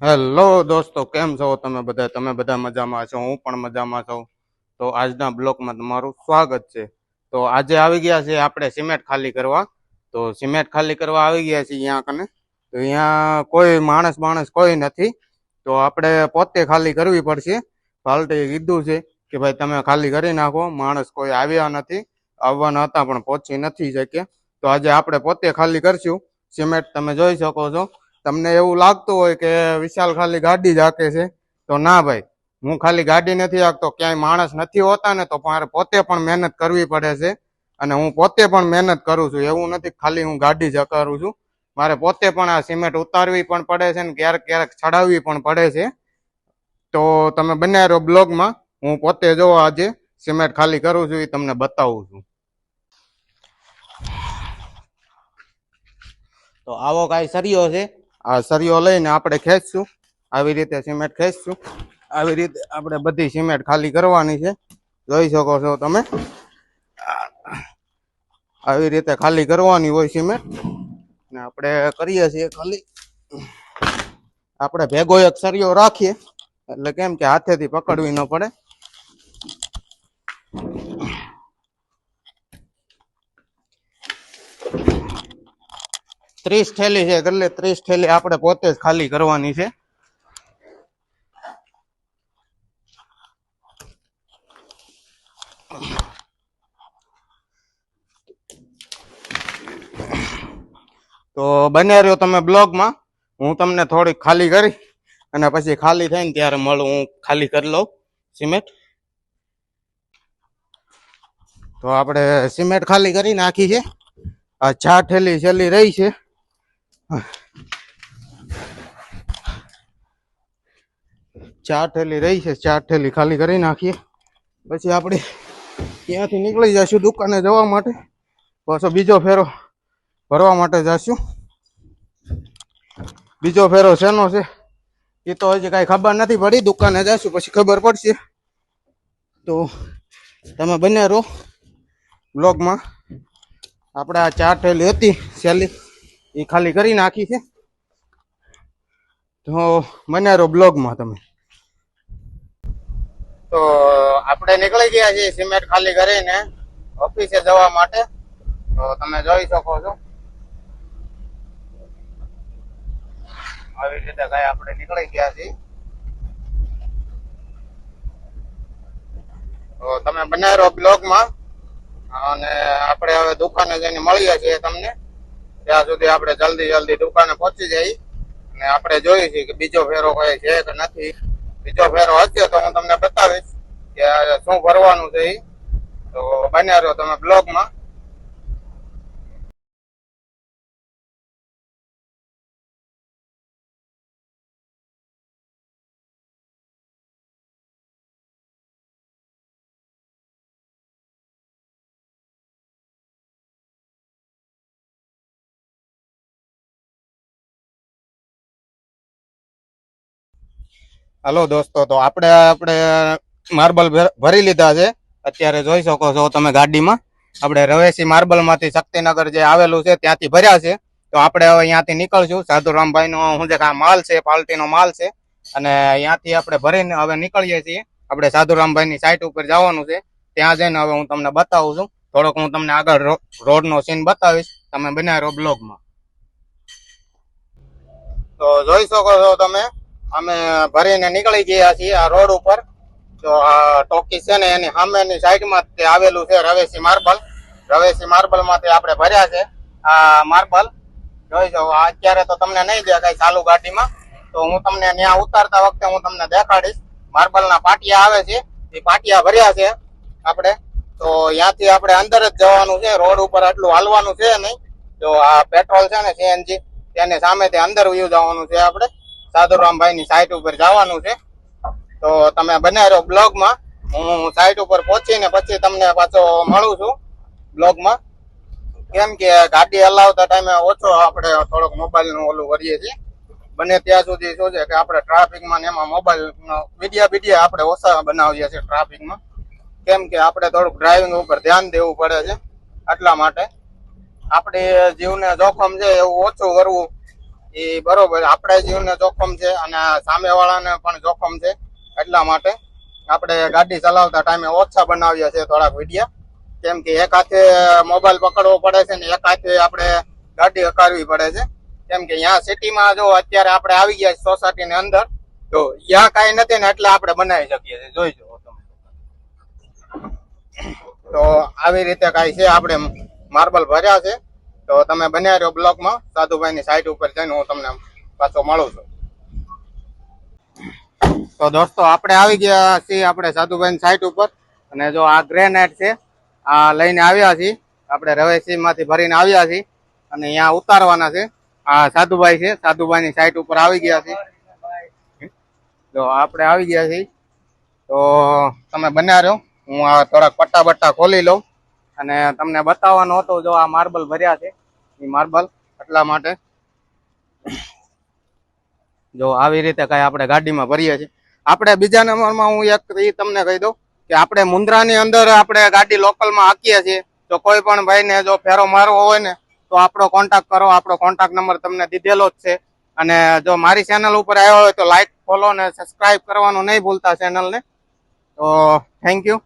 Hello દોસ્તો, કેમ છો તમે બધા મજામાં છો? હું પણ મજામાં છું. તો આજના બ્લોકમાં તમારું સ્વાગત છે. તો આજે આવી ગયા છે આપણે સિમેન્ટ ખાલી કરવા. તો સિમેન્ટ ખાલી કરવા આવી ગયા છીએ અહીંયા કને. તો અહીંયા કોઈ માણસ કોઈ નથી. તો આપણે પોતે ખાલી કરવી પડશે. પાલટીએ કીધું છે કે ભાઈ તમે ખાલી કરી નાખો. માણસ કોઈ આવ્યા નથી, આવવાના હતા પણ પહોંચી નથી શકે. તો આજે આપણે પોતે ખાલી કરશું સિમેન્ટ. તમે જોઈ શકો છો. તમને એવું લાગતું હોય કે વિશાલ ખાલી ગાડી જ હાકે છે, તો ના ભાઈ, હું ખાલી ગાડી નથી હાકતો. ક્યાંય માણસ નથી હોતા ને તો મારે પોતે પણ મહેનત કરવી પડે છે. અને હું પોતે પણ મહેનત કરું છું. એવું નથી ખાલી હું ગાડી જ હકારું છું. મારે પોતે પણ આ સિમેન્ટ ઉતારવી પણ પડે છે ને ક્યારેક ક્યારેક ચડાવવી પણ પડે છે. તો તમે બને રહો બ્લોગમાં. હું પોતે જો આજે સિમેન્ટ ખાલી કરું છું એ તમને બતાવું છું. તો આવો કાંઈ સરિયો છે. આ સરિયો લઈને આપણે ખેંચશું. આવી રીતે સિમેન્ટ ખેંચશું. આવી રીતે આપણે બધી સિમેન્ટ ખાલી કરવાની છે. જોઈ શકો છો તમે. આવી રીતે ખાલી કરવાની હોય સિમેન્ટ. ને આપણે કરીએ છીએ ખાલી. આપણે ભેગો એક સરિયો રાખીએ એટલે કેમ કે હાથેથી પકડવી ન પડે. ત્રીસ થેલી છે એટલે 30 થેલી આપણે પોતે જ ખાલી કરવાની છે. તો બને રહ્યો તમે બ્લોગમાં. હું તમને થોડીક ખાલી કરી અને પછી ખાલી થાય ને ત્યારે મળું. હું ખાલી કરી લઉં સિમેન્ટ. તો આપણે સિમેન્ટ ખાલી કરી નાખી છે. આ 4 થેલી છેલ્લી રહી છે. 4 થેલી રહી છે. 4 થેલી ખાલી કરી નાખીએ પછી આપણે ત્યાંથી નીકળી જઈશું દુકાને જવા માટે. પાછો બીજો ફેરો ભરવા માટે જઈશું. બીજો ફેરો શેનો છે એ તો હજી કાંઈ ખબર નથી પડી. દુકાને જઈશું પછી ખબર પડશે. તો તમે બને રહો બ્લોગમાં. આપણે આ 4 થેલી હતી છેલ્લી એ ખાલી કરી નાખી છે. તો બને રહો બ્લોગમાં તમે. તો આપણે નીકળી ગયા છીએ સિમેન્ટ ખાલી કરીને ઓફિસે જવા માટે. તો તમે જોઈ શકો છો આવી રીતે કઈ આપણે નીકળી ગયા છીએ. તો તમે બને રહો બ્લોગમાં. અને આપણે હવે દુકાને જઈને મળીએ છીએ તમને. ત્યાં સુધી આપણે જલ્દી દુકાને પહોંચી જઈએ અને આપણે જોઈએ છીએ કે બીજો ફેરો કોઈ છે કે નથી. બીજો ફેરો હશે તો હું તમને બતાવીશ કે શું ભરવાનું છે. તો બન્યા રહો તમે બ્લોગમાં. હલો દોસ્તો, તો આપણે માર્બલ ભરી લીધા છે. અત્યારે જોઈ શકો છો તમે ગાડીમાં. આપણે રવેશી માર્બલ માંથી શક્તિનગર જે આવેલું છે ત્યાંથી ભર્યા છે. તો આપણે હવે અહીંયાથી નીકળશું. સાધુરામભાઈ નો શું છે કે માલ છે, પાર્ટીનો માલ છે. અને અહીંયાથી આપણે ભરીને હવે નીકળીએ છીએ. આપણે સાધુરામભાઈ ની સાઈટ ઉપર જવાનું છે. ત્યાં જઈને હવે હું તમને બતાવું છું. થોડોક હું તમને આગળ રોડ નો સીન બતાવીશ. તમે બનાવી રહો બ્લોગમાં. તો જોઈ શકો છો તમે, અમે ભરીને નીકળી ગયા છીએ આ રોડ ઉપર. તો આ ટોકી છે ને એની સામેની સાઈડમાં તે આવેલું છે રવેશી માર્બલ. રવેશી માર્બલ માંથી આપણે ભર્યા છે આ માર્બલ. જોઈ શકો. અત્યારે તો તમને નહીં દેખાય ચાલુ ગાડીમાં. તો હું તમને ત્યાં ઉતારતા વખતે હું તમને દેખાડીશ. માર્બલ ના પાટિયા આવે છે એ પાટિયા ભર્યા છે આપણે. તો ત્યાંથી આપણે અંદર જ જવાનું છે. રોડ ઉપર આટલું હાલવાનું છે નહીં. જો આ પેટ્રોલ છે ને સીએનજી તેની સામેથી અંદર વ્યૂ જવાનું છે. આપણે સાધુરામભાઈ ની સાઈટ ઉપર જવાનું છે. તો તમે બને રહો બ્લોગમાં. હું સાઈટ ઉપર પહોંચીને પછી તમને પાછો મળું છું બ્લોગમાં. કેમ કે ગાડી હલાવતા ટાઈમે ઓછો આપણે થોડોક મોબાઈલ નું ઓલું કરીએ છીએ. બને ત્યાં સુધી શું છે કે આપણે ટ્રાફિકમાં ને એમાં મોબાઈલ વિડીયા આપણે ઓછા બનાવીએ છીએ ટ્રાફિકમાં. કેમ કે આપણે થોડુંક ડ્રાઇવિંગ ઉપર ધ્યાન દેવું પડે છે. એટલા માટે આપણે જીવને જોખમ છે એવું ઓછું કરવું એ બરોબર આપણા જીવને જોખમ છે અને સામેવાળાને પણ જોખમ છે. એટલા માટે આપણે ગાડી ચલાવતા ટાઈમે ઓછા બનાવીએ છીએ થોડાક વિડીયા, કેમ કે એક હાથે મોબાઈલ પકડવો પડે છે ને એક હાથે આપણે ગાડી હકારવી પડે છે. કેમ કે અહીંયા સિટીમાં જો અત્યારે આપણે આવી ગયા સોસાયટીની અંદર, તો ત્યાં કાંઈ નથી ને એટલે આપણે બનાવી શકીએ છીએ. જોઈ જુઓ તમે. તો આવી રીતે કાંઈ છે, આપણે માર્બલ ભર્યા છે. તો તમે બન્યા રહ્યો બ્લોકમાં. સાધુભાઈની સાઈટ ઉપર જઈને હું તમને પાછો મળું છું. તો દોસ્તો આપણે આવી ગયા છીએ આપણે સાધુભાઈની સાઈટ ઉપર, અને જો આ ગ્રેનાઇટ છે આ લઈને આવ્યા છીએ આપણે રવેશીમાંથી ભરીને આવ્યા છીએ, અને અહીંયા ઉતારવાના છે. આ સાધુભાઈ છે, સાધુભાઈની સાઈટ ઉપર આવી ગયા છીએ. જો આપણે આવી ગયા છીએ, તો તમે બન્યા રહ્યો. હું આ થોડાક પટ્ટા બટ્ટા ખોલી લઉં અને તમને બતાવવાનું હતું. જો આ માર્બલ ભર્યા છે એ માર્બલ, એટલા માટે જો આવી રીતે કઈ આપણે ગાડીમાં ભરીએ છીએ. આપણે બીજા નંબરમાં હું એક એ તમને કહી દઉં કે આપણે મુન્દ્રાની અંદર આપણે ગાડી લોકલમાં હાંકીએ છીએ. તો કોઈ પણ ભાઈને જો ફેરો મારવો હોય ને તો આપણો કોન્ટેક્ટ કરો. આપણો કોન્ટેક્ટ નંબર તમને દીધેલો જ છે. અને જો મારી ચેનલ ઉપર આવ્યો હોય તો લાઈક, ફોલો ને સબસ્ક્રાઇબ કરવાનું નહીં ભૂલતા ચેનલને. તો થેન્ક યુ.